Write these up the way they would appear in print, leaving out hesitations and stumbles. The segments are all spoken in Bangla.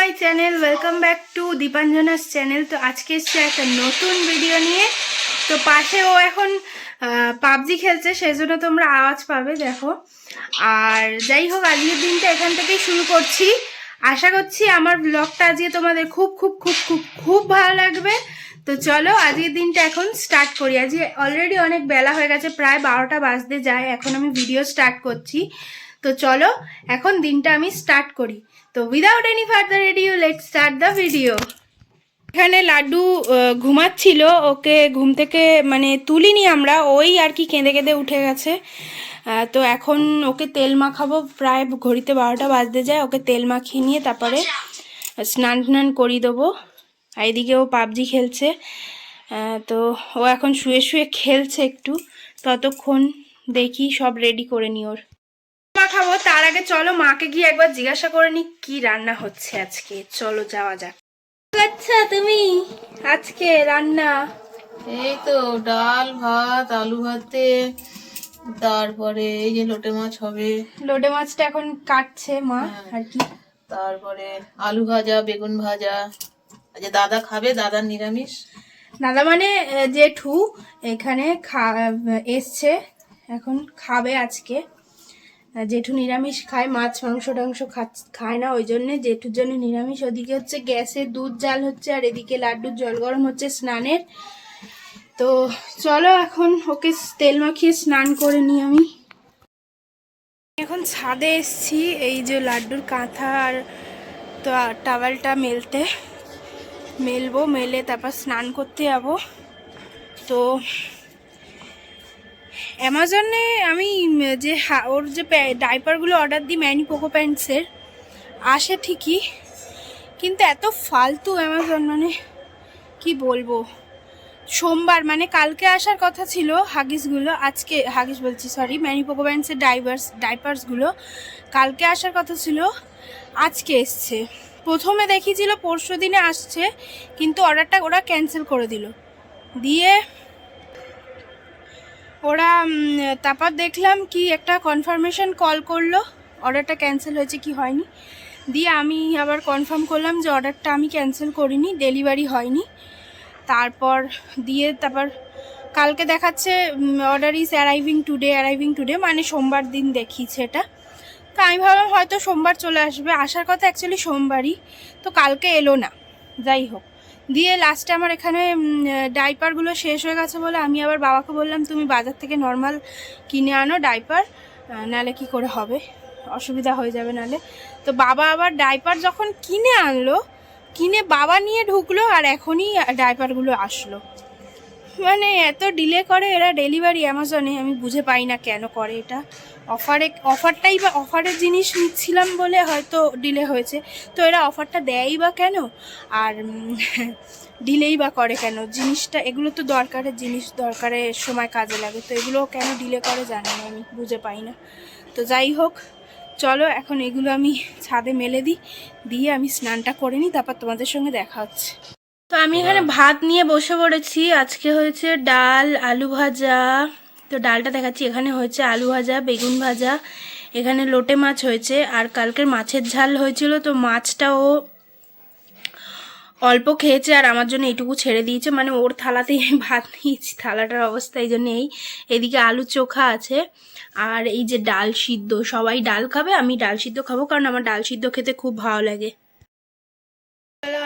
My channel, welcome back to Dipanjana's channel. তো আজকে এসছে একটা নতুন ভিডিও নিয়ে। তো পাশে ও এখন পাবজি খেলছে, সেই জন্য তোমরা আওয়াজ পাবে, দেখো। আর যাই হোক, আজকের দিনটা এখান থেকেই শুরু করছি। আশা করছি আমার ব্লগটা আজকে তোমাদের খুব খুব খুব খুব খুব ভালো লাগবে। তো চলো আজকের দিনটা এখন স্টার্ট করি। আজকে অলরেডি অনেক বেলা হয়ে গেছে, প্রায় 12টা বাজতে যায়, এখন আমি ভিডিও স্টার্ট করছি। তো চলো এখন দিনটা আমি স্টার্ট করি। তো without any further edu let's start the video. এখানে লাড্ডু ঘুমাচ্ছিল, ওকে ঘুম থেকে মানে তুলিনি আমরা, ওই আর কি কেঁদে কেঁদে উঠে গেছে। তো এখন ওকে তেল মাখাবো, প্রায় ঘড়িতে 12টা বাজতে যায়। ওকে তেল মাখিয়ে নিয়ে তারপরে স্নান টান করিয়ে দেবো। এইদিকে ও পাবজি খেলছে। তো ও এখন শুয়ে শুয়ে খেলছে একটু, ততক্ষণ দেখি সব রেডি করে নি ওর খাবো। তার আগে চলো মাকে গিয়ে একবার জিজ্ঞাসা করে নি কি রান্না হচ্ছে আজকে। চলো যাওয়া যাক। আচ্ছা, তুমি আজকে রান্না? এই তো ডাল ভাত, আলু ভাতে, তারপরে এই যে লোটে মাছ হবে। লোটে মাছটা এখন কাটছে মা আর কি। তারপরে আলু ভাজা, বেগুন ভাজা। আচ্ছা, দাদা খাবে, দাদার নিরামিষ। দাদা মানে জেঠু এখানে এসছে, এখন খাবে আজকে। জেঠু নিরামিষ খায়, মাছ মাংস টাংস খায় না, ওই জন্যে জেঠুর জন্য নিরামিষ। ওদিকে হচ্ছে গ্যাসে দুধ জাল হচ্ছে, আর এদিকে লাড্ডুর জল গরম হচ্ছে স্নানের। তো চলো এখন ওকে তেল মাখিয়ে স্নান করে নিই আমি। এখন ছাদে এসছি, এই যে লাড্ডুর কাঁথা আর তো টাওয়ালটা মেলবো, মেলে তারপর স্নান করতে যাবো। তো অ্যামাজনে আমি যে ওর যে ডাইপারগুলো অর্ডার দিই ম্যানি পোকো প্যান্টসের, আসে ঠিকই, কিন্তু এত ফালতু অ্যামাজন, মানে কি বলবো। সোমবার মানে কালকে আসার কথা ছিল হাগিসগুলো, আজকে হাগিস বলছি সরি, ম্যানি পোকো প্যান্টসের ডাইপার্সগুলো কালকে আসার কথা ছিল, আজকে এসছে। প্রথমে দেখিয়েছিল পরশু দিনে আসছে, কিন্তু অর্ডারটা ওরা ক্যান্সেল করে দিয়ে ওরা তারপর দেখলাম কি একটা কনফার্মেশন কল করলো, অর্ডারটা ক্যান্সেল হয়েছে কি হয়নি। দিয়ে আমি আবার কনফার্ম করলাম যে অর্ডারটা আমি ক্যান্সেল করিনি, ডেলিভারি হয়নি। তারপর কালকে দেখাচ্ছে অর্ডার ইজ অ্যারাইভিং টুডে, মানে সোমবার দিন দেখিয়েছে এটা। তো আমি ভাবলাম হয়তো সোমবার চলে আসবে, আসার কথা অ্যাকচুয়ালি সোমবারই, তো কালকে এলো না। যাই হোক, দিয়ে লাস্টে আমার এখানে ডাইপারগুলো শেষ হয়ে গেছে বলে আমি আবার বাবাকে বললাম তুমি বাজার থেকে নর্মাল কিনে আনো ডাইপার, নাহলে কি করে হবে, অসুবিধা হয়ে যাবে নাহলে। তো বাবা আবার ডাইপার যখন কিনে আনলো, কিনে বাবা নিয়ে ঢুকলো, আর এখনই ডাইপারগুলো আসলো। মানে এত ডিলে করে এরা ডেলিভারি অ্যামাজনে, আমি বুঝে পাই না কেন করে এটা। অফারের জিনিস নিচ্ছিলাম বলে হয়তো ডিলে হয়েছে, তো এরা অফারটা দেয়ই বা কেন, আর ডিলেই বা করে কেন জিনিসটা। এগুলো তো দরকারের জিনিস, দরকারের সময় কাজে লাগে, তো এগুলো কেন ডিলে করে জানি না, আমি বুঝে পাই না। তো যাই হোক, চলো এখন এগুলো আমি ছাদে মেলে দিয়ে আমি স্নানটা করে নিই, তারপর তোমাদের সঙ্গে দেখা হচ্ছে। তো আমি এখানে ভাত নিয়ে বসে পড়েছি। আজকে হয়েছে ডাল, আলু ভাজা। তো ডালটা দেখাচ্ছি, এখানে হয়েছে আলু ভাজা, বেগুন ভাজা, এখানে লোটে মাছ হয়েছে, আর কালকের মাছের ঝাল হয়েছিল, তো মাছটাও অল্প খেয়েছে আর আমার জন্য এইটুকু ছেড়ে দিয়েছে, মানে ওর থালাতেই ভাত নিয়েছি, থালাটার অবস্থা এই জন্য এই। এদিকে আলু চোখা আছে, আর এই যে ডাল সিদ্ধ, সবাই ডাল খাবে, আমি ডাল সিদ্ধ খাবো, কারণ আমার ডাল সিদ্ধ খেতে খুব ভালো লাগে।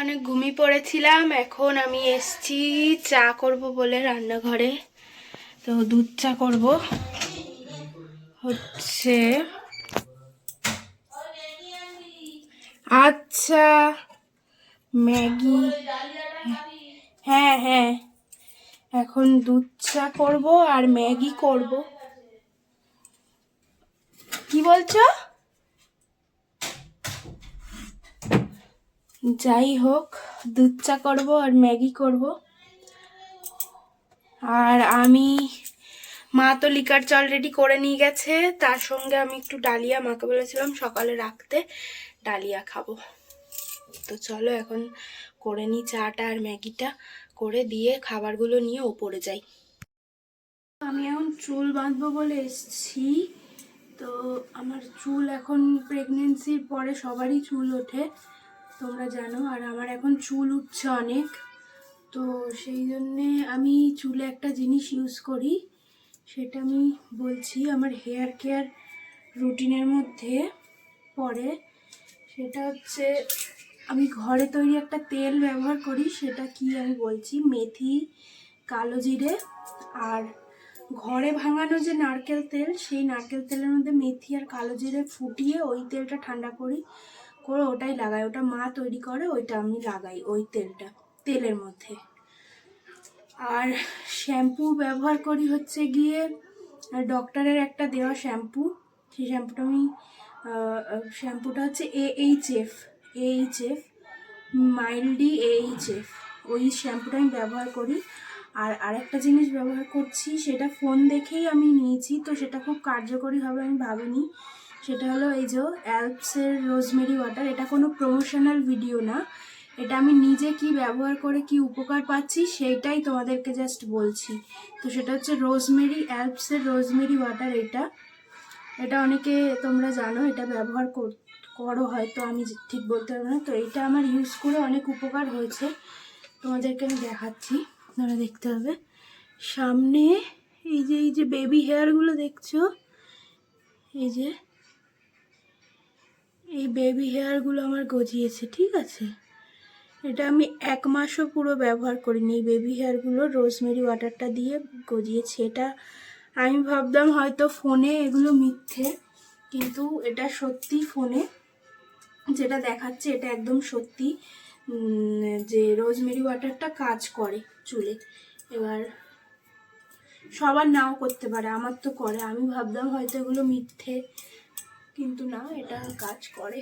অনেক ঘুমিয়ে পড়েছিলাম, এখন আমি এসছি চা করব বলে রান্নাঘরে। তো দুধ চা করব, হচ্ছে আচ্ছা ম্যাগি, হ্যাঁ হ্যাঁ, এখন দুধ চা করব আর ম্যাগি করব। কি বলছো? যাই হোক, দুধ চা করব আর ম্যাগি করব। আর মা তো লিকার চা অলরেডি করে নিয়ে গেছে, তার সঙ্গে আমি একটু ডালিয়া, মাকে বলেছিলাম সকালে রাখতে, ডালিয়া খাবো। তো চলো এখন করে নিই চাটা আর ম্যাগিটা, করে দিয়ে খাবারগুলো নিয়ে ওপরে যাই। আমি এখন চুল বাঁধবো বলে এসছি। তো আমার চুল এখন প্রেগনেন্সির পরে সবারই চুল ওঠে, তোমরা জানো। আর আমার এখন চুল উঠছে অনেক, তো সেই জন্যে আমি চুলে একটা জিনিস ইউজ করি, সেটা আমি বলছি আমার হেয়ার কেয়ার রুটিনের মধ্যে পড়ে। সেটা হচ্ছে আমি ঘরে তৈরি একটা তেল ব্যবহার করি, সেটা কি আমি বলছি, মেথি, কালো জিরে আর ঘরে ভাঙানো যে নারকেল তেল, সেই নারকেল তেলের মধ্যে মেথি আর কালো জিরে ফুটিয়ে ওই তেলটা ঠান্ডা করে ওটাই লাগাই। ওটা মা তৈরি করে, ওইটা আমি লাগাই ওই তেলের মধ্যে। আর শ্যাম্পু ব্যবহার করি হচ্ছে গিয়ে ডক্টরের একটা দেওয়া শ্যাম্পু। সেই শ্যাম্পুটা হচ্ছে AHF মাইল্ডি AHF, ওই শ্যাম্পুটা আমি ব্যবহার করি। আর আরেকটা জিনিস ব্যবহার করছি, সেটা ফোন দেখেই আমি নিয়েছি, তো সেটা খুব কার্যকরী হবে আমি ভাবিনি। সেটা হলো এই যে অ্যালপসের রোজমেরি ওয়াটার। এটা কোনো প্রমোশনাল ভিডিও না, এটা আমি নিজে কি ব্যবহার করে কি উপকার পাচ্ছি সেইটাই তোমাদেরকে জাস্ট বলছি। তো সেটা হচ্ছে অ্যালপসের রোজমেরি ওয়াটার। এটা অনেকে তোমরা জানো, এটা ব্যবহার করো হয়তো, আমি ঠিক বলতে পারবো না। তো এটা আমার ইউজ করে অনেক উপকার হয়েছে, তোমাদেরকে আমি দেখাচ্ছি, তোমরা দেখতে হবে। সামনে এই যে বেবি হেয়ারগুলো দেখছো, এই বেবি হেয়ারগুলো আমার গজিয়েছে, ঠিক আছে। এটা আমি 1 মাসও পুরো ব্যবহার করিনি, এই বেবি হেয়ারগুলো রোজমেরি ওয়াটারটা দিয়ে গজিয়েছে। এটা আমি ভাবতাম হয়তো ফোনে এগুলো মিথ্যে, কিন্তু এটা সত্যি, ফোনে যেটা দেখাচ্ছে এটা একদম সত্যি, যে রোজমেরি ওয়াটারটা কাজ করে চুলে। এবার সবার নাও করতে পারে, আমার তো করে, আমি ভাবতাম হয়তো এগুলো মিথ্যে, কিন্তু না, এটা কাজ করে।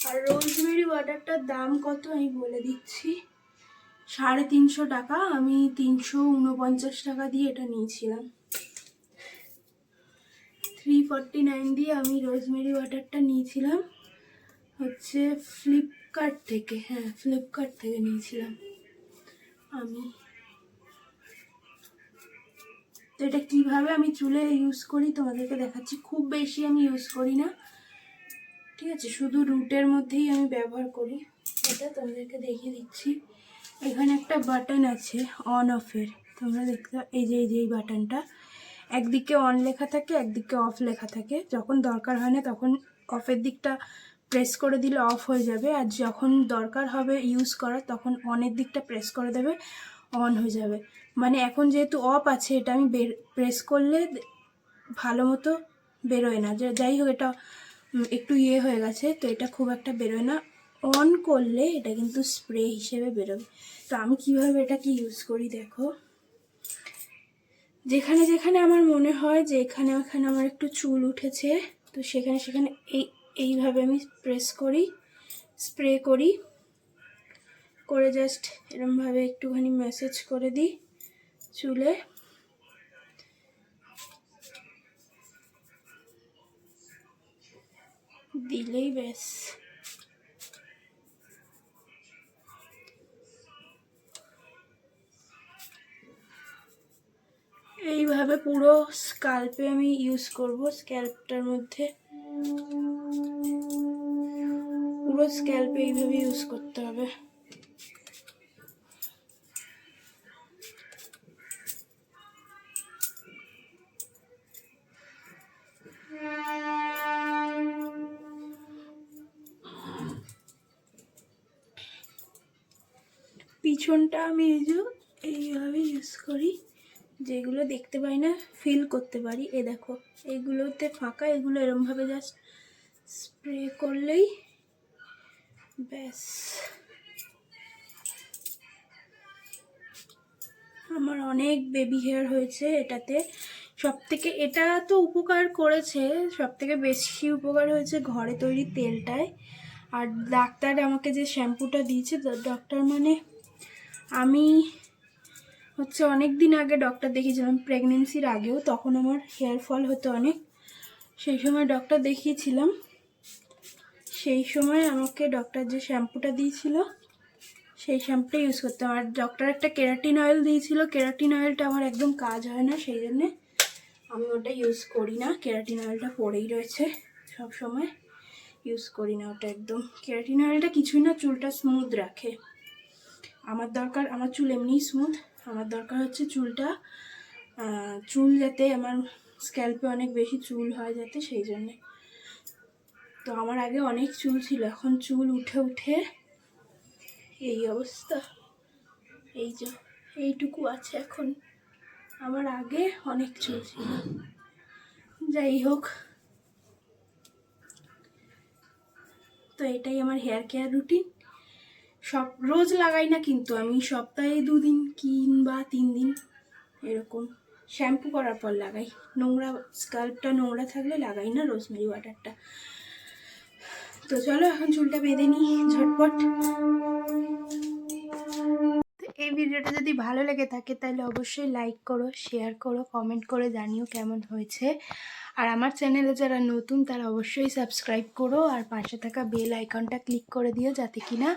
আর রোজমেরি ওয়াটারটার দাম কত আমি বলে দিচ্ছি, 350 টাকা। আমি 349 টাকা দিয়ে এটা নিয়েছিলাম। 349 দিয়ে আমি রোজমেরি ওয়াটারটা নিয়েছিলাম হচ্ছে ফ্লিপকার্ট থেকে। হ্যাঁ, ফ্লিপকার্ট থেকে নিয়েছিলাম আমি। তো এটা কীভাবে আমি চুলে ইউজ করি তোমাদেরকে দেখাচ্ছি। খুব বেশি আমি ইউজ করি না, ঠিক আছে, শুধু রুটের মধ্যেই আমি ব্যবহার করি। এটা তোমাদেরকে দেখিয়ে দিচ্ছি। এখানে একটা বাটন আছে অন অফের, তোমরা দেখতে, এই বাটনটা একদিকে অন লেখা থাকে, একদিকে অফ লেখা থাকে। যখন দরকার হয় না তখন অফের দিকটা প্রেস করে দিলে অফ হয়ে যাবে, আর যখন দরকার হবে ইউজ করার তখন অনের দিকটা প্রেস করে দেবে, অন হয়ে যাবে। মানে এখন যেহেতু অফ আছে, এটা আমি প্রেস করলে ভালো মতো বেরোয় না, যাই হোক এটা একটু হয়ে গেছে, তো এটা খুব একটা বেরোয় না। অন করলে এটা কিন্তু স্প্রে হিসেবে বেরোবে। তো আমি কিভাবে এটাকে ইউজ করি দেখো, যেখানে যেখানে আমার মনে হয় যে এখানে আমার একটু চুল উঠেছে, তো সেখানে এইভাবে আমি স্প্রে করি, করে জাস্ট এরমভাবে একটুখানি ম্যাসেজ করে দিই চুলে। দিলেই ব্যাস, এইভাবে পুরো স্কাল্পে আমি ইউজ করব। স্ক্যাল্পটার মধ্যে পুরো স্ক্যাল্পে এইভাবে ইউজ করতে হবে। পিছনটা আমি এইভাবে ইউজ করি, যেগুলো দেখতে পাই না ফিল করতে পারি। এ দেখো, এইগুলোতে ফাঁকা, এগুলো এরমভাবে জাস্ট স্প্রে করলেই ব্যাস। আমার অনেক বেবি হেয়ার হয়েছে এটাতে। এটা তো উপকার করেছে, সবথেকে বেশি উপকার হয়েছে ঘরে তৈরি তেলটায়। আর ডাক্তার আমাকে যে শ্যাম্পুটা দিয়েছে, ডক্টর মানে আমি হচ্ছে অনেক দিন আগে ডক্টর দেখিয়েছিলাম, প্রেগনেন্সির আগেও, তখন আমার হেয়ার ফল হতো অনেক। সেই সময় ডক্টর দেখিয়েছিলাম, সেই সময় আমাকে ডক্টর যে শ্যাম্পুটা দিয়েছিল সেই শ্যাম্পুটা ইউজ করতাম। আর ডক্টর একটা কেরাটিন অয়েল দিয়েছিল, কেরাটিন অয়েলটা আমার একদম কাজ হয় না, সেই জন্যে আমি ওটা ইউজ করি না। কেরাটিন অয়েলটা পড়েই রয়েছে সব সময়। ইউজ করি না ওটা একদম। কেরাটিন অয়েলটা কিছুই না, চুলটা স্মুথ রাখে। আমার দরকার, আমার চুল এমনিই স্মুথ, আমার দরকার হচ্ছে চুলটা চুল যাতে আমার স্ক্যাল্পে অনেক বেশি চুল হয় যাতে, সেই জন্যে। তো আমার আগে অনেক চুল ছিল, এখন চুল উঠে উঠে এই অবস্থা, এই যে এইটুকু আছে এখন। আমার আগে অনেক চুল ছিল। যাই হোক, তো এটাই আমার হেয়ার কেয়ার রুটিন। সব রোজ লাগাই না কিন্তু, আমি সপ্তাহে 2 দিন কিংবা 3 দিন এরকম শ্যাম্পু করার পর লাগাই। নোংরা স্কাল্পটা নোংরা থাকলে লাগাই না রোজমেরি ওয়াটারটা। তো চলো এখন চুলটা বেঁধে নিই ঝটপট। এই ভিডিওটা যদি ভালো লেগে থাকে তাহলে অবশ্যই লাইক করো, শেয়ার করো, কমেন্ট করে জানিও কেমন হয়েছে। আর আমার চ্যানেলে যারা নতুন তারা অবশ্যই সাবস্ক্রাইব করো, আর পাশে থাকা বেল আইকনটা ক্লিক করে দিও যাতে কিনা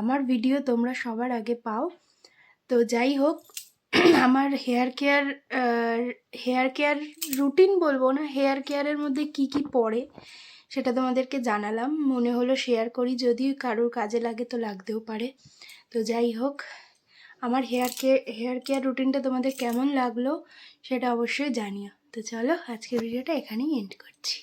আমার ভিডিও তোমরা সবার আগে পাও। তো যাই হোক, আমার হেয়ার কেয়ার রুটিন বলবো না, হেয়ার কেয়ারের মধ্যে কি কি পড়ে সেটা তোমাদেরকে জানালাম, মনে হলো শেয়ার করি, যদি কারোর কাজে লাগে তো লাগতেও পারে। তো যাই হোক, আমার হেয়ার কেয়ার রুটিনটা তোমাদের কেমন লাগলো সেটা অবশ্যই জানিও। তো চলো আজকের ভিডিওটা এখানেই এন্ড করছি।